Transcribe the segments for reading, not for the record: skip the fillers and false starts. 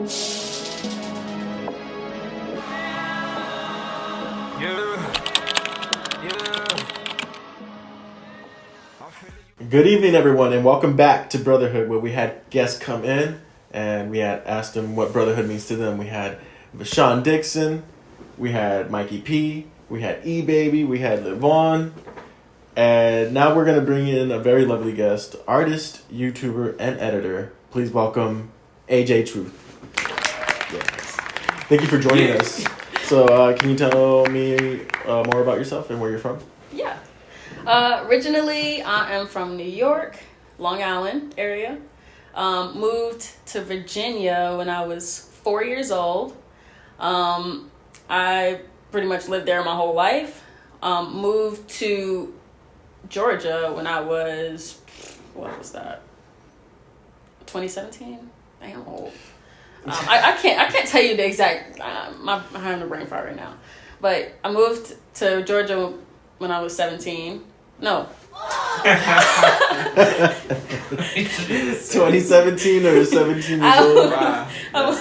Good evening, everyone, and welcome back to Brotherhood, where we had guests come in and we had asked them what brotherhood means to them. We had Sean Dixon, we had Mikey P, we had E-Baby, we had Livon, and now we're going to bring in a very lovely guest, artist, YouTuber, and editor. Please welcome AJ Truth. Yes. Thank you for joining us. So can you tell me more about yourself and where you're from? Yeah. Originally, I am from New York, Long Island area. Moved to Virginia when I was 4 years old. I pretty much lived there my whole life. Moved to Georgia when I was, what was that? 2017? Damn old. I can't tell you the exact. I'm having a brain fart right now, but I moved to Georgia when I was 17. No. 2017 or 17 years old? Wow. In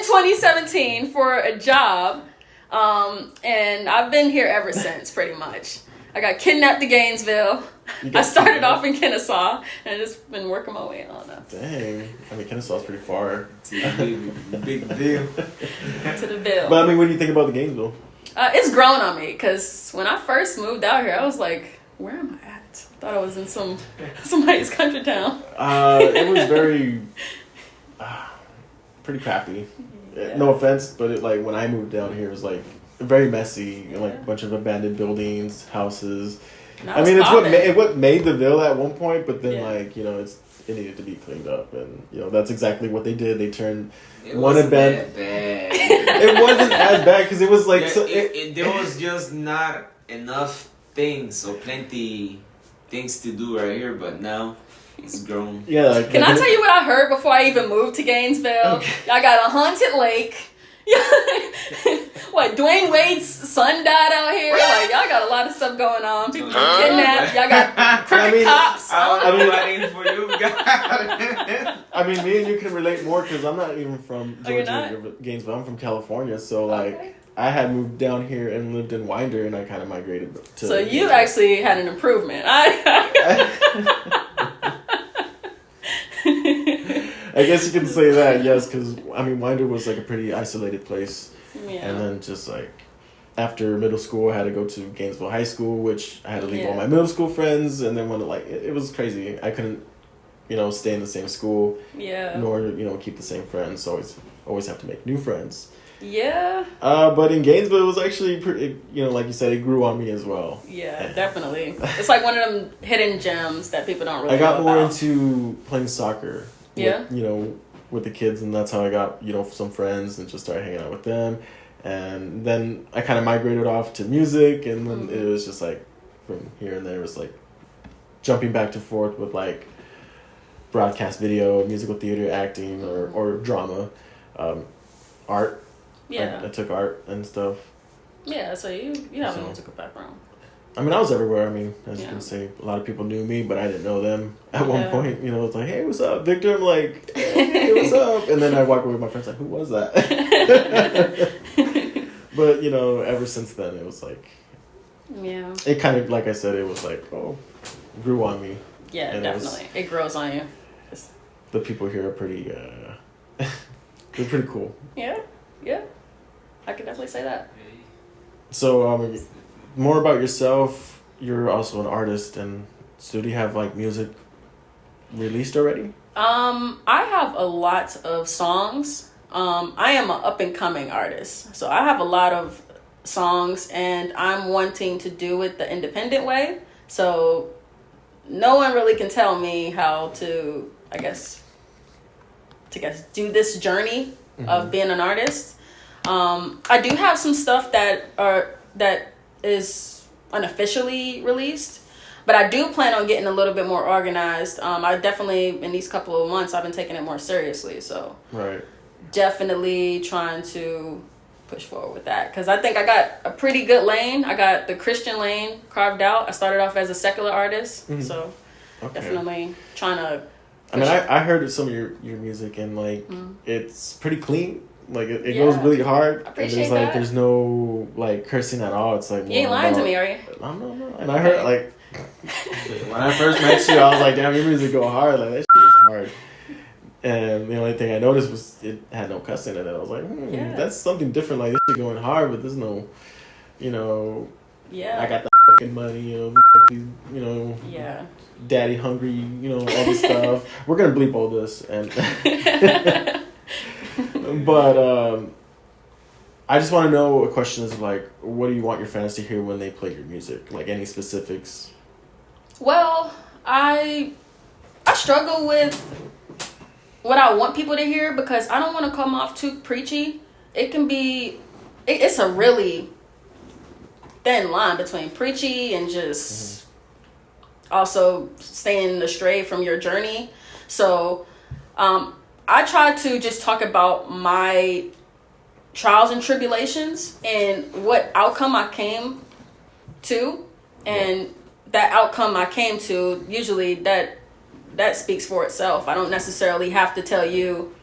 2017 for a job, and I've been here ever since, pretty much. I got kidnapped to Gainesville. I started off in Kennesaw, and I've just been working my way on up. Dang. I mean, Kennesaw's pretty far. Big deal. To the bill. But I mean, what do you think about the Gainesville? It's grown on me, because when I first moved out here, I was like, where am I at? I thought I was in somebody's country town. It was very, pretty crappy. Yeah. No offense, but when I moved down here, it was like very messy, and a bunch of abandoned buildings, houses. I mean, it's what made the Ville at one point, but then it needed to be cleaned up, and that's exactly what they did. They turned one abandoned. It wasn't as bad because it was like there was just not enough things, so plenty things to do right here, but now it's grown. Yeah. Can I tell you what I heard before I even moved to Gainesville? Okay. I got a haunted lake. What, Dwayne Wade's son died out here? Like, y'all got a lot of stuff going on. People get kidnapped. Y'all got crooked cops. Waiting for you. I mean, me and you can relate more because I'm not even from Georgia, Gainesville. I'm from California, so I had moved down here and lived in Winder, and I kind of migrated to. So you actually had an improvement. I guess you can say that, yes, because I mean, Winder was like a pretty isolated place. Yeah. And then just after middle school, I had to go to Gainesville High School, which I had to leave all my middle school friends, and then when it was crazy. I couldn't, stay in the same school. Yeah. Nor keep the same friends. So always have to make new friends. Yeah. But in Gainesville, it was actually pretty. Like you said, it grew on me as well. Yeah, definitely. It's like one of them hidden gems that people don't really. I got know more about. into playing soccer. Yeah. With the kids, and that's how I got some friends and just started hanging out with them, and then I kind of migrated off to music, and then it was just from here and there it was jumping back and forth with broadcast video, musical theater, acting, or drama, art. Yeah. I took art and stuff. Yeah, so you have a musical background. I mean, I was everywhere. I mean, as you can see, a lot of people knew me, but I didn't know them at one point. It's like, hey, what's up, Victor? I'm like, hey, what's up? And then I walk away with my friends like, who was that? But, ever since then, it was it kind of, like I said, it was grew on me. Yeah, and definitely. It grows on you. The people here are pretty, they're pretty cool. Yeah. I could definitely say that. So, more about yourself. You're also an artist, and so do you have music released already? I have a lot of songs. I am an up and coming artist, so I have a lot of songs, and I'm wanting to do it the independent way. So no one really can tell me how to, I guess, do this journey of being an artist. I do have some stuff that is unofficially released, but I do plan on getting a little bit more organized. I definitely, in these couple of months, I've been taking it more seriously. So definitely trying to push forward with that, because I think I got a pretty good lane. I got the Christian lane carved out. I started off as a secular artist, so definitely trying to I mean, I heard some of your music, and like it's pretty clean. Like it goes really hard. I appreciate and there's that. there's no like cursing at all. It's like you ain't lying to me, are you? I don't know. And I heard like when I first met you, I was like, damn, your music go hard. Like that shit is hard. And the only thing I noticed was it had no cussing in it. I was like, that's something different. Like this shit going hard, but there's no, I got the fucking money, daddy hungry, all this stuff. We're gonna bleep all this, and but I just want to know a question is like, what do you want your fans to hear when they play your music? Like any specifics? Well, I struggle with what I want people to hear because I don't want to come off too preachy. It can be, it's a really thin line between preachy and just also staying astray from your journey. So I try to just talk about my trials and tribulations and what outcome I came to. And that outcome I came to, usually that speaks for itself. I don't necessarily have to tell you,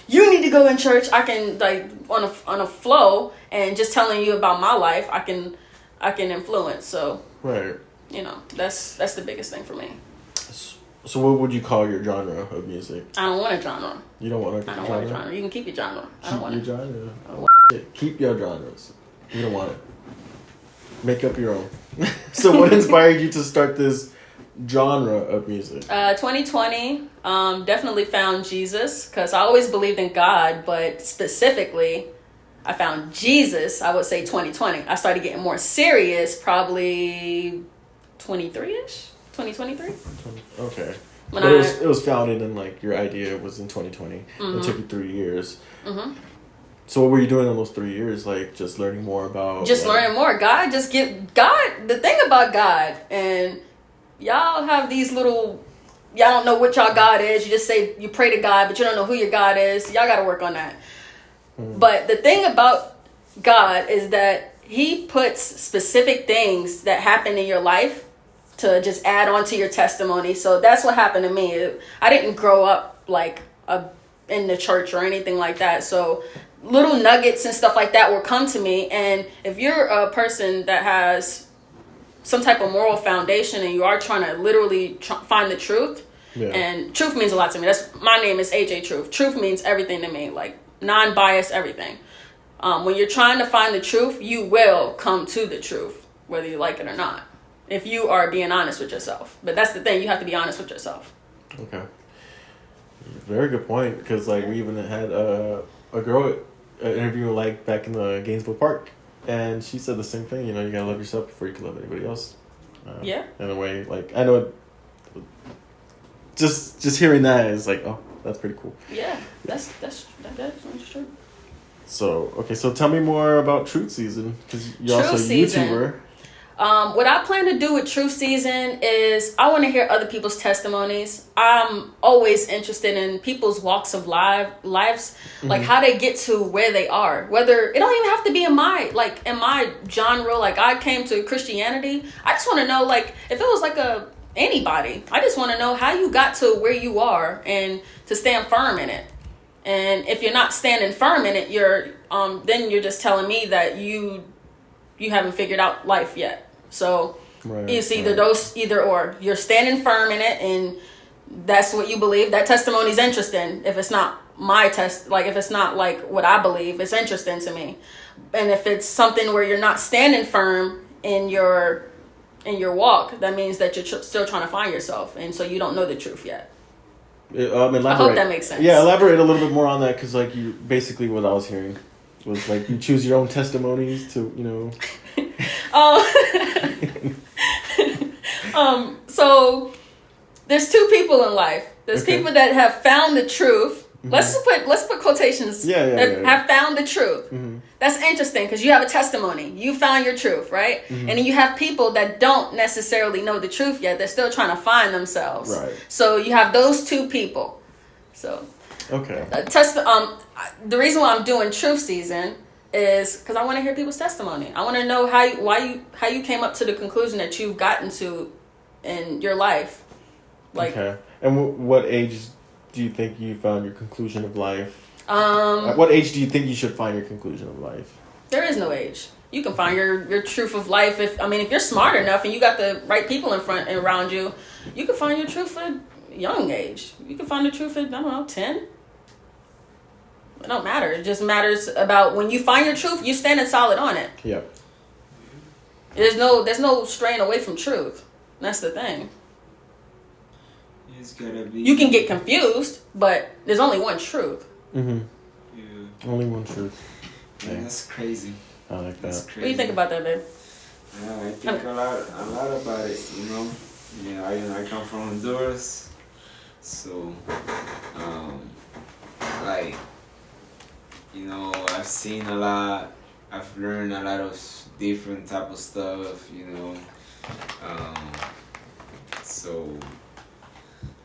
you need to go in church. I can like on a flow and just telling you about my life, I can influence. So right, that's the biggest thing for me. So what would you call your genre of music? I don't want a genre. You don't want a genre? I don't want a genre. You can keep your genre. I don't want your it. genre. I don't want it. Keep your genres. You don't want it. Make up your own. So what inspired you to start this genre of music? 2020, definitely found Jesus because I always believed in God, but specifically I found Jesus, I would say 2020. I started getting more serious probably 23-ish, 2023. Okay. But it was founded in like your idea was in 2020. It took you 3 years. So what were you doing in those 3 years? Like just learning more about... learning more. God, the thing about God, and y'all have these little... Y'all don't know what y'all God is. You just say you pray to God, but you don't know who your God is. Y'all got to work on that. But the thing about God is that he puts specific things that happen in your life to just add on to your testimony. So that's what happened to me. I didn't grow up like in the church or anything like that. So little nuggets and stuff like that will come to me. And if you're a person that has some type of moral foundation and you are trying to literally find the truth, and truth means a lot to me. My name is AJ Truth. Truth means everything to me, like non-biased everything. When you're trying to find the truth, you will come to the truth, whether you like it or not, if you are being honest with yourself. But that's the thing, you have to be honest with yourself. Okay. Very good point, because like we even had a girl interview like back in the Gainesville Park, and she said the same thing. You gotta love yourself before you can love anybody else. In a way, like I know, just hearing that is like, oh, that's pretty cool. Yeah, that's true. So okay, so tell me more about Truth Season, because you're also a YouTuber. What I plan to do with Truth Season is I want to hear other people's testimonies. I'm always interested in people's walks of lives, like how they get to where they are. Whether it don't even have to be in my genre. Like I came to Christianity. I just want to know, like, if it was like anybody, I just want to know how you got to where you are and to stand firm in it. And if you're not standing firm in it, then you're just telling me that you haven't figured out life yet. So it's either or. You're standing firm in it, and that's what you believe. That testimony is interesting. If it's not my if it's not like what I believe, it's interesting to me. And if it's something where you're not standing firm in your walk, that means that you're still trying to find yourself, and so you don't know the truth yet. Elaborate. I hope that makes sense. Yeah, elaborate a little bit more on that, because like you basically what I was hearing was like you choose your own testimonies to So there's two people in life. There's people that have found the truth. Let's put quotations. Have found the truth. That's interesting because you have a testimony. You found your truth, right? And then you have people that don't necessarily know the truth yet. They're still trying to find themselves. Right. So you have those two people. So okay. The reason why I'm doing Truth Season is because I want to hear people's testimony. I want to know how you came up to the conclusion that you've gotten to in your life. Like, okay. And what age do you think you found your conclusion of life? At what age do you think you should find your conclusion of life? There is no age. You can find your truth of life if you're smart enough and you got the right people in front and around you, you can find your truth at a young age. You can find the truth at 10. It don't matter. It just matters about when you find your truth, you standing solid on it. Yep. There's no straying away from truth. That's the thing. It's gotta be. You can get confused, but there's only one truth. Mm-hmm. Yeah. Only one truth. Yeah, that's crazy. I like That's that. crazy. What do you think about that, babe? Yeah, I think a lot about it. You know, I come from Honduras, so like, I've seen a lot. I've learned a lot of different type of stuff. So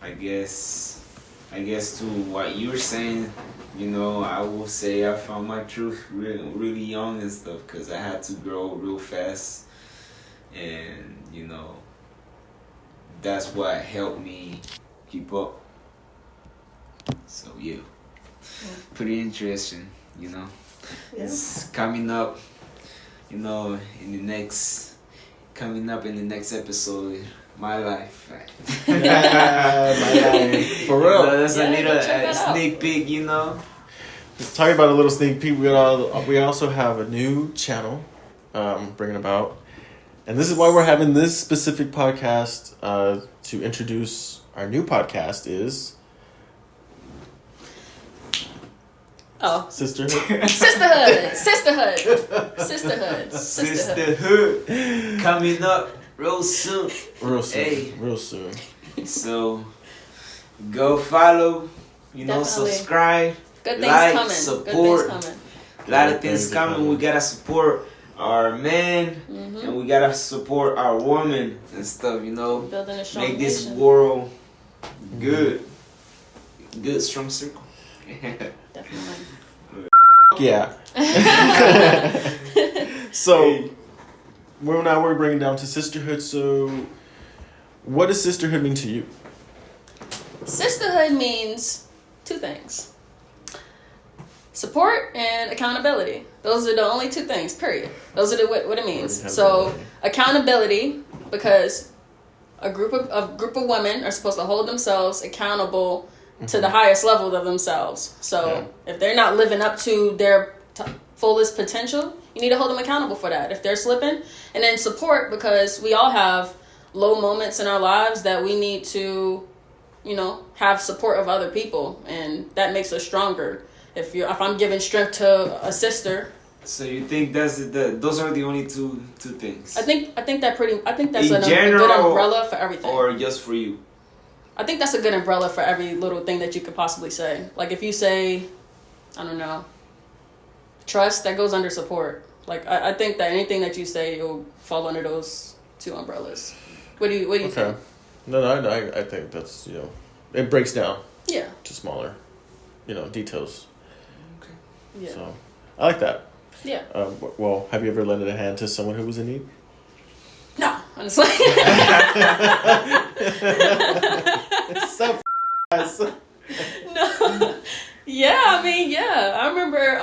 I guess to what you're saying, I will say I found my truth really young and stuff because I had to grow real fast, and that's what helped me keep up. So yeah. Pretty interesting, Yeah. It's coming up, in the next episode. My life. My life. For real. That's Yeah, a little check that out. sneak peek, Talking about a little sneak peek, we also have a new channel bringing about. And this is why we're having this specific podcast to introduce our new podcast is... Oh. Sisterhood. Sisterhood coming up real soon. Hey. Real soon. So go follow, Definitely. subscribe, Good things like, coming. support. Good things coming. A lot of Good things things coming. coming. We gotta support our men, and we gotta support our women and stuff. Building a strong Make this nation. world good, strong circle. Definitely. Yeah. So, we're bringing down to sisterhood. So, what does sisterhood mean to you? Sisterhood means two things: support and accountability. Those are the only two things. Period. Those are what it means. So accountability, because a group of women are supposed to hold themselves accountable to the highest level of themselves. So if they're not living up to their fullest potential, you need to hold them accountable for that if they're slipping. And then support, because we all have low moments in our lives that we need to, have support of other people, and that makes us stronger. If I'm giving strength to a sister. So you think those are the only two things? I think that's In a general, good umbrella for everything. or just for you? I think that's a good umbrella for every little thing that you could possibly say. Like if you say, I don't know, trust, that goes under support. Like I think that anything that you say, you'll fall under those two umbrellas. What do you think? No, I think that's, it breaks down Yeah. to smaller, details. Okay. Yeah. So, I like that. Yeah. Well, have you ever lended a hand to someone who was in need? No, honestly. So No. Yeah, I remember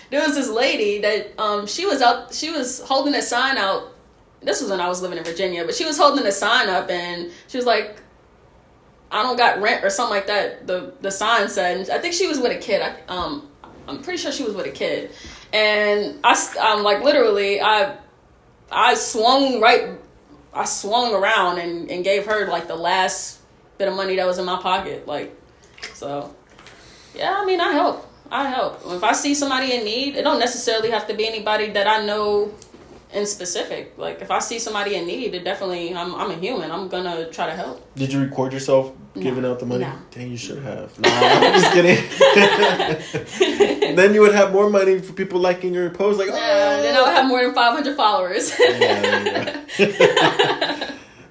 there was this lady that she was holding a sign out. This was when I was living in Virginia, but she was holding a sign up and she was like, I don't got rent or something like that. The sign said, I think she was with a kid. I'm pretty sure she was with a kid. And I swung around and gave her like the last bit of money that was in my pocket. Yeah, I help. If I see somebody in need, it don't necessarily have to be anybody that I know in specific. Like if I see somebody in need, it definitely, I'm a human. I'm gonna try to help. Did you record yourself giving out the money? No. Dang, you should have. Nah, I'm just kidding. Then you would have more money for people liking your post. Like, Then I would have more than 500 followers. Yeah.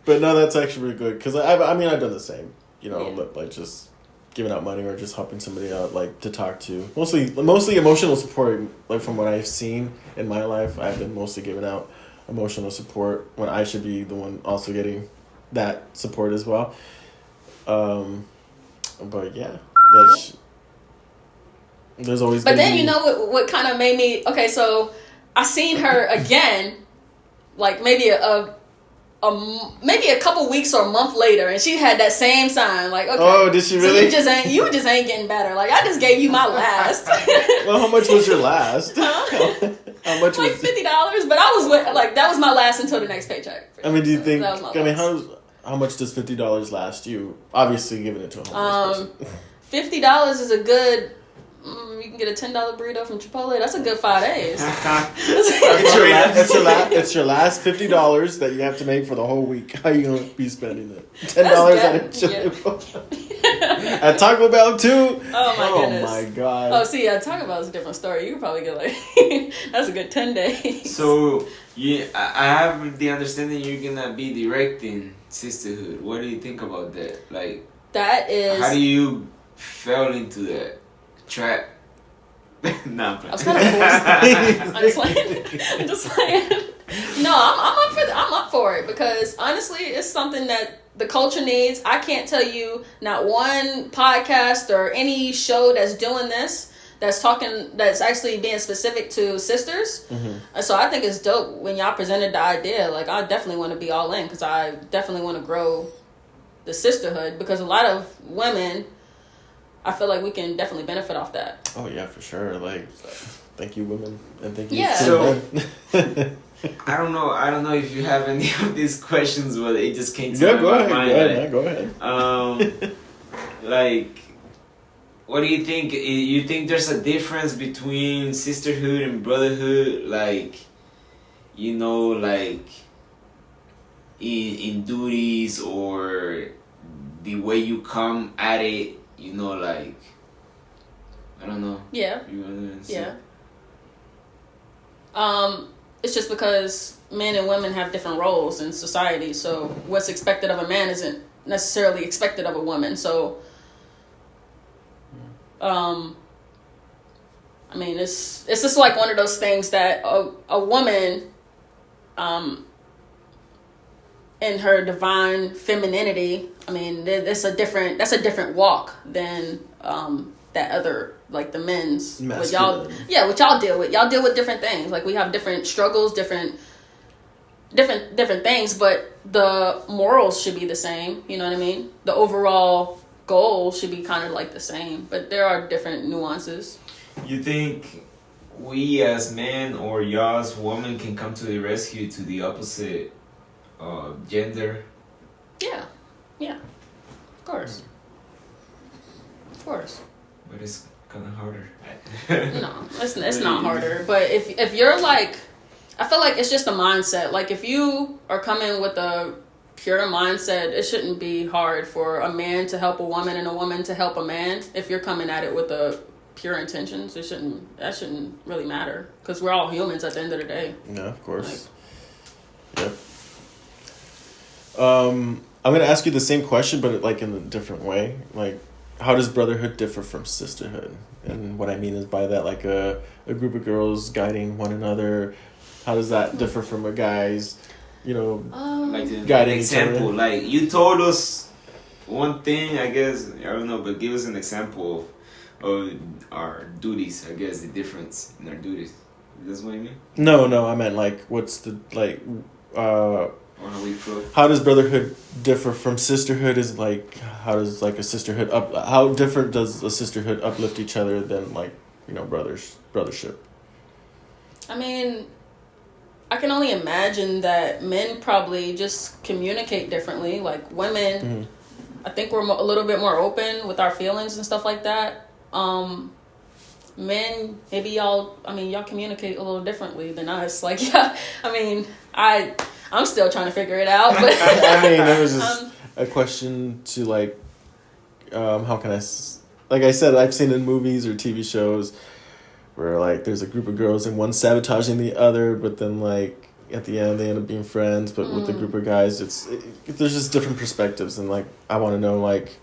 But no, that's actually really good because I've done the same. Like just giving out money or just helping somebody out, like to talk to. Mostly emotional support. Like from what I've seen in my life, I've been mostly giving out emotional support when I should be the one also getting that support as well. But yeah, there's always. But then you know what kind of made me okay. So I seen her again, like maybe maybe a couple weeks or a month later, and she had that same sign. Like, okay, oh, did she really? So you just ain't getting better. Like, I just gave you my last. Well, how much was your last? Huh? How much like was $50? But I was that was my last until the next paycheck. I mean, do you think? That was my last. How much does $50 last you? Obviously, giving it to a homeless person. $50 is a good. You can get a $10 burrito from Chipotle. That's a good 5 days. It's your last $50 that you have to make for the whole week. How are you gonna be spending it? $10 at Chipotle. At Taco Bell too. Oh my goodness. Oh my god. Oh, see, at Taco Bell is a different story. You could probably get like that's a good 10 days. So I have the understanding you're gonna be directing Sisterhood. What do you think about that? Like, that is. How do you fell into that trap? Nah, I was kind of forced. I'm just saying. No, I'm up for it because honestly, it's something that the culture needs. I can't tell you not one podcast or any show that's doing this that's actually being specific to sisters. Mm-hmm. So I think it's dope when y'all presented the idea. Like, I definitely want to be all in because I definitely want to grow the sisterhood because a lot of women, I feel like we can definitely benefit off that. Oh yeah, for sure. Like, thank you, women, and thank you. Yeah. So I don't know if you have any of these questions, but it just came to my mind. Go ahead. Like, what do you think? You think there's a difference between sisterhood and brotherhood? Like, like in duties or the way you come at it. Like, I don't know. Yeah. You understand? Yeah. It's just because men and women have different roles in society. So what's expected of a man isn't necessarily expected of a woman. So, I mean, it's just like one of those things that a woman, in her divine femininity, I mean, that's a different walk than that other, like the men's. What y'all deal with. Y'all deal with different things. Like, we have different struggles, different things, but the morals should be the same. You know what I mean? The overall goal should be kind of like the same, but there are different nuances. You think we as men or y'all as women can come to the rescue to the opposite gender? Yeah, of course. But it's kind of harder. No, it's not harder. But if you're like, I feel like it's just a mindset. Like, if you are coming with a pure mindset, it shouldn't be hard for a man to help a woman and a woman to help a man. If you're coming at it with a pure intentions, that shouldn't really matter because we're all humans at the end of the day. Yeah, of course. Yep. I'm gonna ask you the same question, but like in a different way. Like, how does brotherhood differ from sisterhood? And what I mean is by that, like a group of girls guiding one another. How does that differ from a guy's, like guiding an example? each other? Like, you told us one thing, I guess, I don't know, but give us an example of our duties. I guess the difference in our duties. Is that what you mean? No, I meant like, what's the Or how we feel. how does brotherhood differ from sisterhood? Is like, how does like a sisterhood how different does a sisterhood uplift each other than like, brothership? I mean, I can only imagine that men probably just communicate differently. Like, women, Mm-hmm. I think we're a little bit more open with our feelings and stuff like that. Men, maybe y'all communicate a little differently than us. Like, yeah, I mean, I'm still trying to figure it out. But I mean, there was just a question to like, how can like I said, I've seen in movies or TV shows where like there's a group of girls and one's sabotaging the other, but then like at the end they end up being friends. But with the group of guys, there's just different perspectives, and like I want to know, like,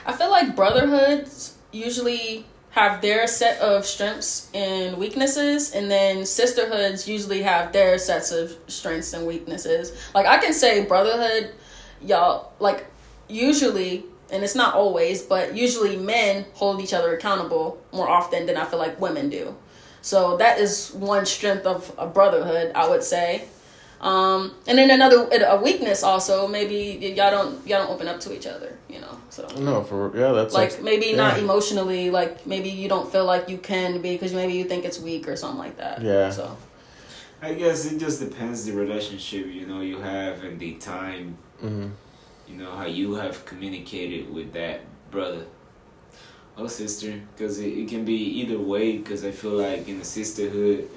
I feel like brotherhoods usually have their set of strengths and weaknesses, and then sisterhoods usually have their sets of strengths and weaknesses. Like, I can say brotherhood, y'all, like, usually and it's not always, but usually men hold each other accountable more often than I feel like women do. So that is one strength of a brotherhood, I would say. And then a weakness also, maybe y'all don't open up to each other, you know. So No, that's like maybe not emotionally, like maybe you don't feel like you can be because maybe you think it's weak or something like that. Yeah. So I guess it just depends the relationship, you know, you have and the time, you know, how you have communicated with that brother or sister, because it can be either way, because I feel like in the sisterhood,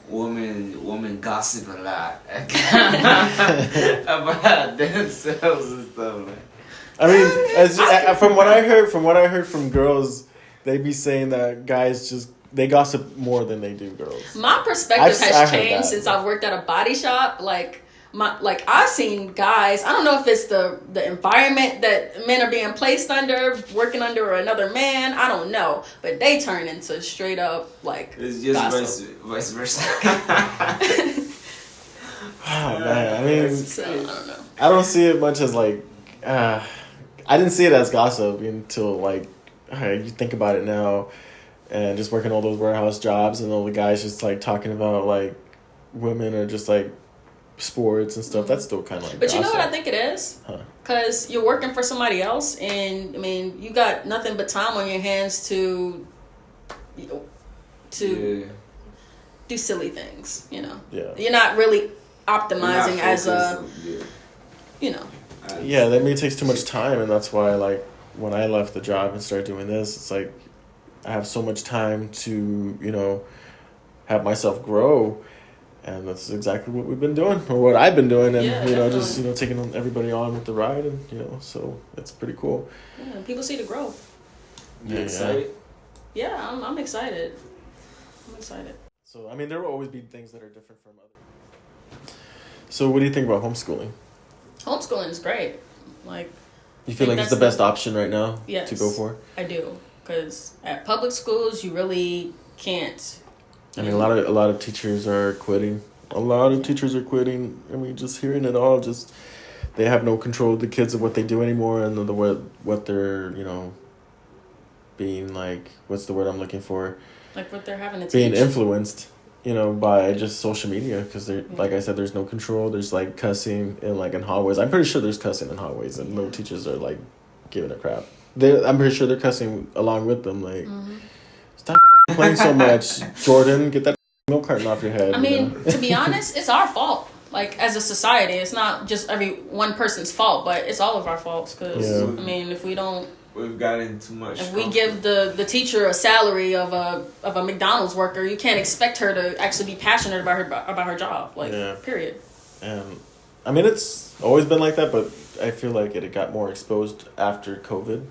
women gossip a lot about themselves and stuff like. I mean, from what I heard from girls, they be saying that guys they gossip more than they do girls. My perspective has changed since I've worked at a body shop. Like I've seen guys. I don't know if it's the environment that men are being placed under, working under another man. I don't know, but they turn into straight up like it's just gossip. vice versa. Oh man, I mean, So, I don't know. I don't see it much as like. I didn't see it as gossip until like you think about it now, and just working all those warehouse jobs and all the guys just like talking about like women or just like sports and stuff. That's still kind of like. But gossip. you know what I think it is? Because you're working for somebody else, and I mean you got nothing but time on your hands to do silly things. You know. Yeah. You're not really optimizing as a. You know. Yeah, that may takes too much time, and that's why, like, when I left the job and started doing this, it's like I have so much time to, you know, have myself grow, and that's exactly what we've been doing, or what I've been doing, and just taking everybody on with the ride, and so it's pretty cool. Yeah, people see the growth. You excited? Yeah, I'm excited. I'm excited. So I mean, there will always be things that are different from others. So what do you think about homeschooling? Homeschooling is great. Like, you feel like it's the best option right now to go for? I do, because at public schools you really can't. I mean, a lot of teachers are quitting. A lot of teachers are quitting. I mean, just hearing it all, just they have no control of the kids of what they do anymore, and what they're being like. What's the word I'm looking for? Like what they're having to being teach. Influenced. By just social media, because like I said, there's no control. There's like cussing in hallways. I'm pretty sure there's cussing in hallways, and no teachers are like giving a crap. I'm pretty sure they're cussing along with them. Like, stop playing so much, Jordan. Get that milk carton off your head. I mean, to be honest, it's our fault. Like as a society, it's not just every one person's fault, but it's all of our faults. Because I mean, if we don't. We've gotten too much. If we give the teacher a salary of a McDonald's worker, you can't expect her to actually be passionate about her job. Like, period. And I mean, it's always been like that, but I feel like it got more exposed after COVID.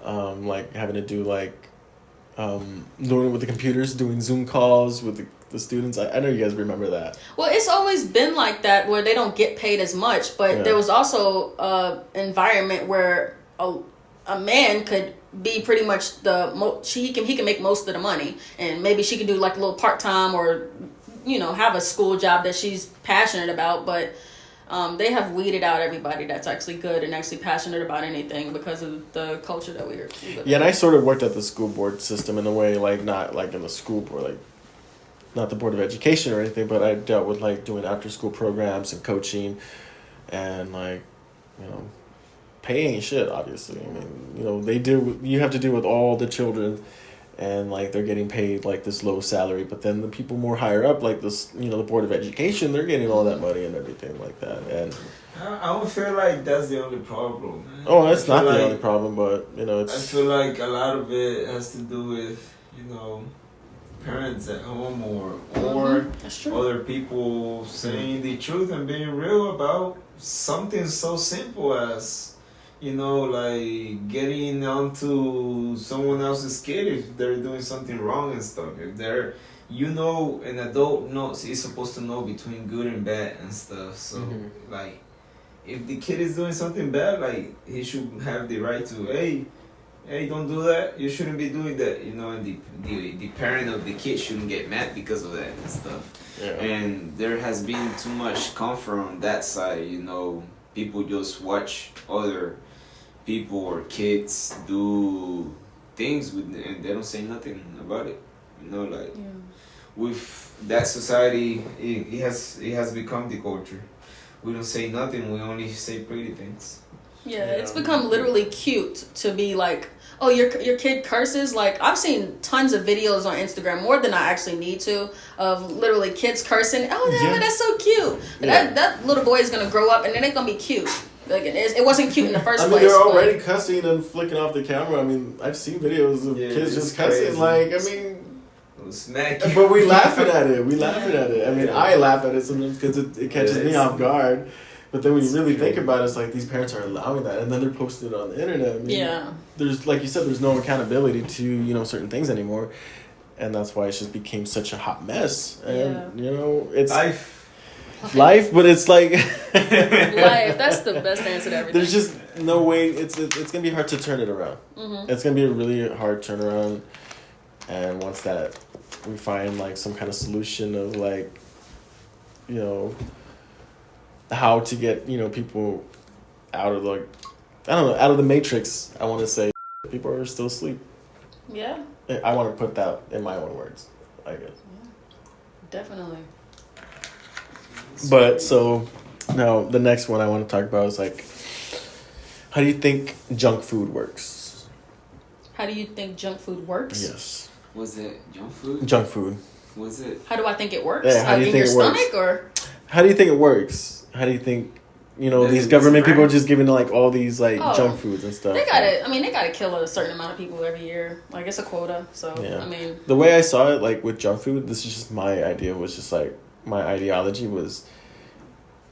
Like having to do doing it with the computers, doing Zoom calls with the students. I know you guys remember that. Well, it's always been like that where they don't get paid as much, but there was also an environment where a man could be pretty much he can make most of the money, and maybe she could do like a little part-time or have a school job that she's passionate about, but they have weeded out everybody that's actually good and actually passionate about anything because of the culture that we live in. And I sort of worked at the school board system in a way, like not like in the school board, like not the Board of Education or anything, but I dealt with like doing after school programs and coaching and pay ain't shit, obviously. I mean, you have to deal with all the children, and like they're getting paid like this low salary, but then the people more higher up, like this, the Board of Education, they're getting all that money and everything like that. And I don't feel like that's the only problem. Oh, that's not the only problem, but it's. I feel like a lot of it has to do with parents at home or other people saying the truth and being real about something so simple as like getting onto someone else's kid if they're doing something wrong and stuff. If they're, an adult is supposed to know between good and bad and stuff. So, like, if the kid is doing something bad, like, he should have the right to, hey, don't do that. You shouldn't be doing that, and the parent of the kid shouldn't get mad because of that and stuff. Yeah. And there has been too much comfort on that side, people just watch other people or kids do things with, and they don't say nothing about it. You know, like with that society, it has become the culture. We don't say nothing. We only say pretty things. Yeah, it's become literally cute to be like, oh, your kid curses. Like, I've seen tons of videos on Instagram, more than I actually need to, of literally kids cursing. Oh, that's so cute. That little boy is gonna grow up and it ain't gonna be cute. Like, it wasn't cute in the first place. I mean, they're already cussing and flicking off the camera. I mean, I've seen videos of kids just cussing. Crazy. Like, I mean. But we laughing at it. I mean, I laugh at it sometimes because it catches me off guard. But then when you really think about it, it's like these parents are allowing that, and then they're posting it on the internet. I mean, there's, like you said, there's no accountability to certain things anymore, and that's why it just became such a hot mess. And it's life, but it's like life. That's the best answer to everything. There's just no way. It's gonna be hard to turn it around. Mm-hmm. It's gonna be a really hard turnaround, and once that we find like some kind of solution of like, how to get people out of out of the matrix. I want to say people are still asleep. Yeah. I want to put that in my own words, I guess. Yeah, definitely. But so now the next one I want to talk about is like, how do you think junk food works? How do you think junk food works? Yes. Was it junk food? Junk food. Was it? How do I think it works? Yeah, how do you think it works? Stomach, or? How do you think it works? How do you think, these government people are just giving like all these like junk foods and stuff? They gotta kill a certain amount of people every year. Like, it's a quota. So, I mean. The way I saw it, like with junk food, this is just my idea, was just like, my ideology was,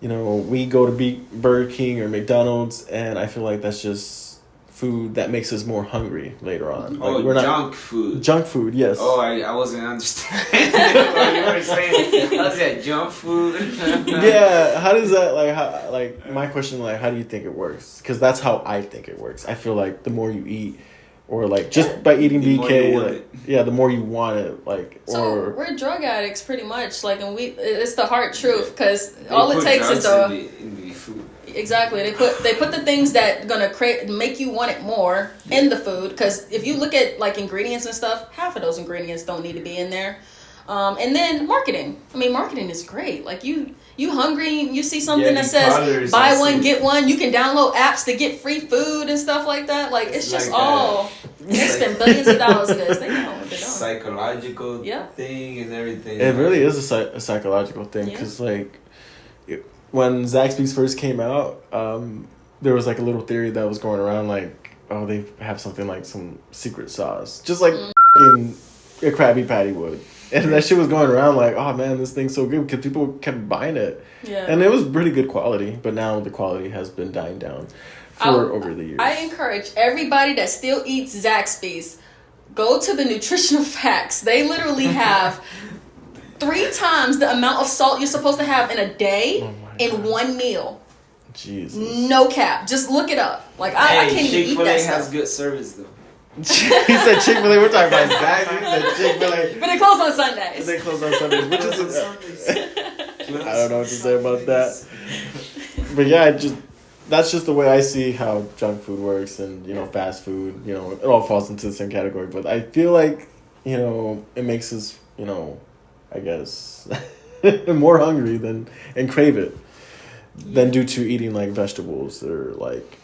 we go to Burger King or McDonald's, and I feel like that's just food that makes us more hungry later on. Like, we're not junk food. Junk food, yes. Oh, I wasn't understanding what you were saying. I was like, junk food. Yeah, how does that my question, like, how do you think it works? Because that's how I think it works. I feel like the more you eat, or like just by eating BK, the more you want it, like. So we're drug addicts pretty much, like, and it's the hard truth, because all it takes is in the food. Exactly. They put the things that gonna make you want it more in the food, because if you look at like ingredients and stuff, half of those ingredients don't need to be in there. And then marketing. I mean, marketing is great. Like, you hungry, you see something that says buy one get one. You can download apps to get free food and stuff like that. Like, it's just they spend billions of dollars on this. They know what they're doing. Psychological thing and everything. It really is a psychological thing, because like. When Zaxby's first came out, there was like a little theory that was going around, like, oh, they have something like some secret sauce, just like a Krabby Patty would, and that shit was going around like, oh man, this thing's so good, because people kept buying it, and it was pretty good quality, but now the quality has been dying down over the years. I encourage everybody that still eats Zaxby's, go to the nutritional facts. They literally have 3 times the amount of salt you're supposed to have in a day in one meal. Jesus. No cap. Just look it up. Like, I can't even eat that stuff. Chick-fil-A has good service though. He said Chick-fil-A. We're talking about Zaxby's. He said Chick-fil-A. But they close on Sundays. They close on Sundays, which is I don't know what to say about that. But yeah, that's just the way I see how junk food works, and fast food. It all falls into the same category. But I feel like it makes us I guess more hungry and crave it than due to eating like vegetables or like.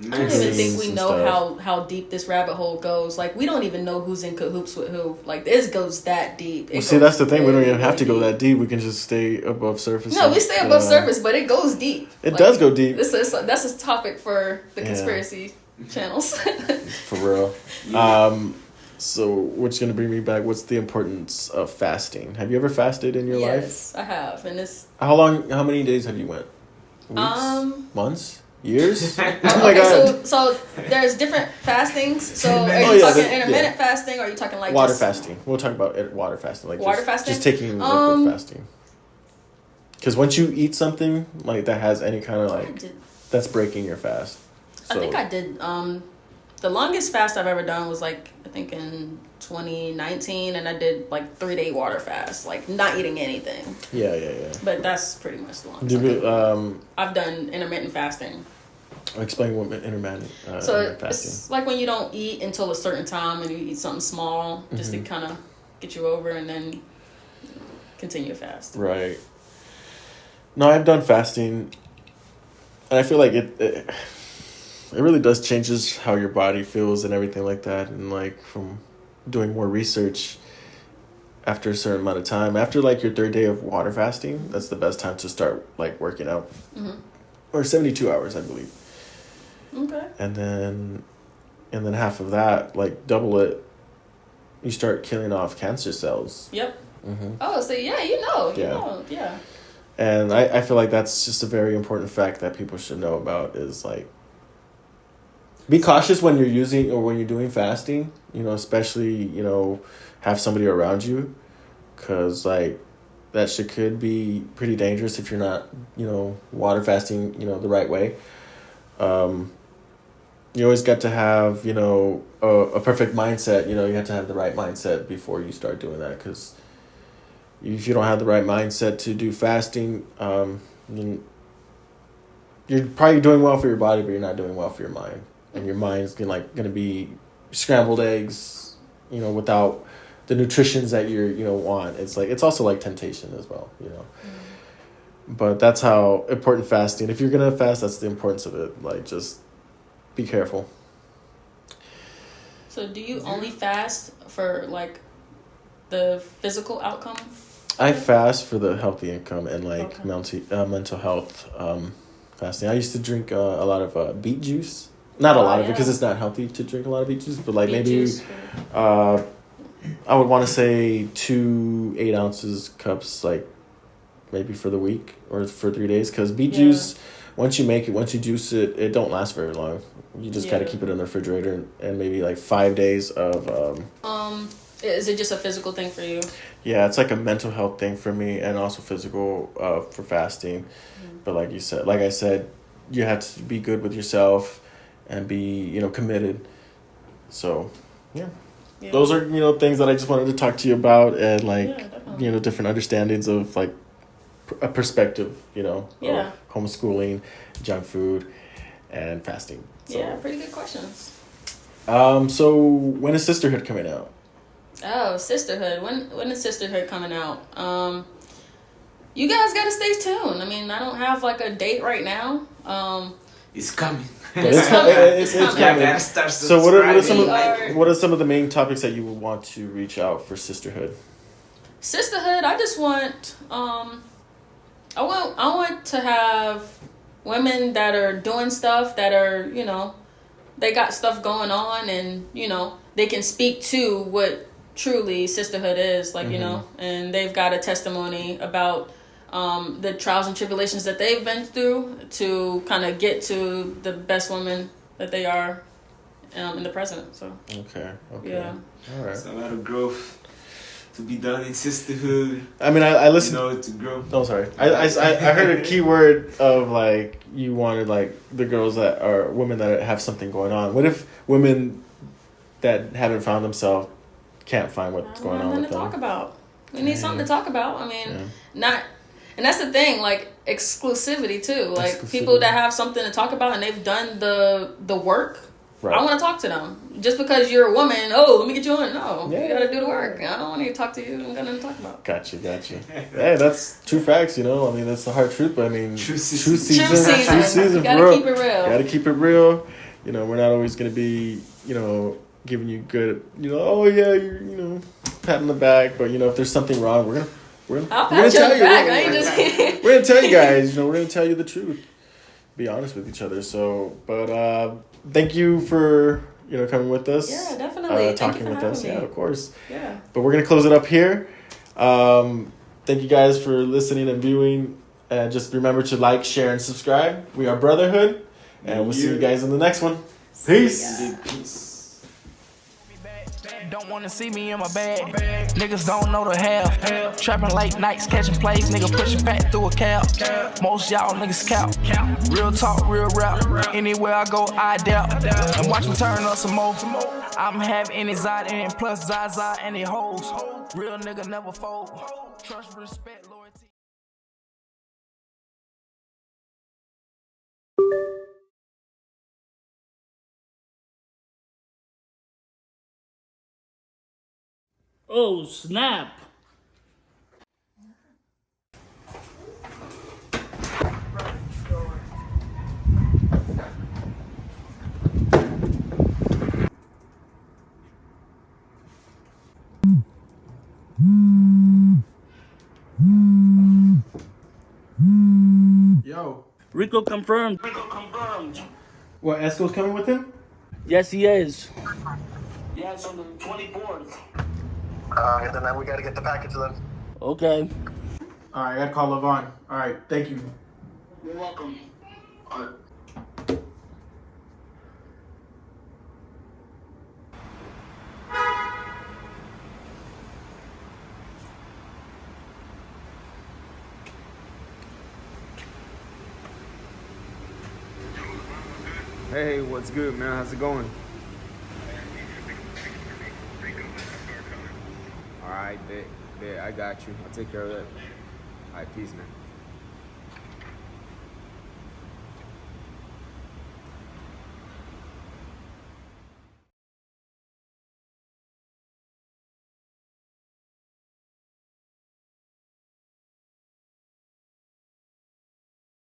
I don't even think we know how deep this rabbit hole goes. Like, we don't even know who's in cahoots with who. Like, this goes that deep. See, that's the thing. We don't even have to go that deep. We can just stay above surface. No, we stay above surface, but it goes deep. It does go deep. That's a topic for the conspiracy channels. For real. So, which is going to bring me back. What's the importance of fasting? Have you ever fasted in your life? Yes, I have. And it's... How many days have you went? Weeks? Months? Years? Oh my okay, God. So there's different fastings. So are you talking intermittent fasting, or are you talking like water fasting? We'll talk about water fasting. Like water fasting? Just taking liquid fasting. Because once you eat something like that has any kind of like... That's breaking your fast. So. I think I did... the longest fast I've ever done was like, I think in 2019, and I did like 3-day water fast, like not eating anything. Yeah. But that's pretty much the longest. I've done intermittent fasting. Explain what intermittent So fasting. it's like when you don't eat until a certain time and you eat something small just to kind of get you over and then continue to fast. Right. No, I've done fasting, and I feel like it really does changes how your body feels and everything like that. And like from doing more research, after a certain amount of time, after like your third day of water fasting, that's the best time to start like working out. Or 72 hours, I believe. Okay. And then half of that, like double it, you start killing off cancer cells. Yep. Oh, so yeah, you know. Yeah. And I feel like that's just a very important fact that people should know about is like, be cautious when you're using or when you're doing fasting, especially, have somebody around you, because like that shit could be pretty dangerous if you're not, water fasting, the right way. You always got to have, a perfect mindset. You have to have the right mindset before you start doing that, because if you don't have the right mindset to do fasting, you're probably doing well for your body, but you're not doing well for your mind. And your mind's going to be scrambled eggs, without the nutritions that you want. It's like, it's also like temptation as well, But that's how important fasting. If you're going to fast, that's the importance of it. Like, just be careful. So do you only fast for like the physical outcome? I fast for the healthy income and like mental health fasting. I used to drink a lot of beet juice. Not a lot of it, because it's not healthy to drink a lot of beet juice, but like I would want to say 2 8-ounce cups, like maybe for the week or for 3 days, because beet juice, once you juice it, it don't last very long. You just gotta keep it in the refrigerator, and maybe like 5 days of Is it just a physical thing for you? Yeah, it's like a mental health thing for me, and also physical for fasting. But like I said, you have to be good with yourself and be committed. So yeah. Those are things that I just wanted to talk to you about, and like different understandings of like a perspective of homeschooling, junk food, and fasting. So, pretty good questions. So when is Sisterhood coming out? Oh, Sisterhood. When is Sisterhood coming out? You guys gotta stay tuned. I mean, I don't have like a date right now. It's coming. It's coming. Gotta start So what are some of the main topics that you would want to reach out for Sisterhood? Sisterhood, I just want I want to have women that are doing stuff, that are, they got stuff going on, and, they can speak to what truly sisterhood is, like, and they've got a testimony about the trials and tribulations that they've been through to kind of get to the best woman that they are in the present. So okay. Yeah. All right. It's a lot of growth to be done in sisterhood. I mean, I listened. To grow. Oh, sorry. I heard a key word of like you wanted like the girls that are women that have something going on. What if women that haven't found themselves can't find what's going on with them? Talk about. We need something to talk about. I mean, and that's the thing, like exclusivity too. Like people that have something to talk about and they've done the work. Right. I want to talk to them. Just because you're a woman, let me get you on. No, you got to do the work. I don't want to talk to you. I'm going to talk about. Gotcha. Hey, that's true facts, I mean, that's the hard truth, but I mean, true season. You got to keep it real. Got to keep it real. We're not always going to be, giving you good, you're, pat on the back, but, if there's something wrong, we're going to tell you. We're going to tell you guys, we're going to tell you the truth. Be honest with each other. So, but thank you for coming with us. Yeah, definitely. Talking with us. Me. Yeah, of course. Yeah. But we're gonna close it up here. Thank you guys for listening and viewing. And just remember to like, share, and subscribe. We are Brotherhood, and we'll see you guys in the next one. Peace. Peace. Don't wanna see me in my bag. Niggas don't know the half. Trapping late nights, catching plays. Nigga pushing back through a cab. Most y'all niggas cap. Real talk, real rap. Anywhere I go, I adapt. And watch me turn up some more. I'm having anxiety and plus Zaza and they hoes. Real nigga never fold. Trust, respect, loyalty. Oh, snap. Yo. Rico confirmed. What, Esco's coming with him? Yes, he is. Yes, on the 24th. And then we got to get the package then. Okay. Alright, I gotta call Levon. Alright, thank you. You're welcome. Hey, what's good, man? How's it going? All right, bet. I got you. I'll take care of that. All right, peace, man.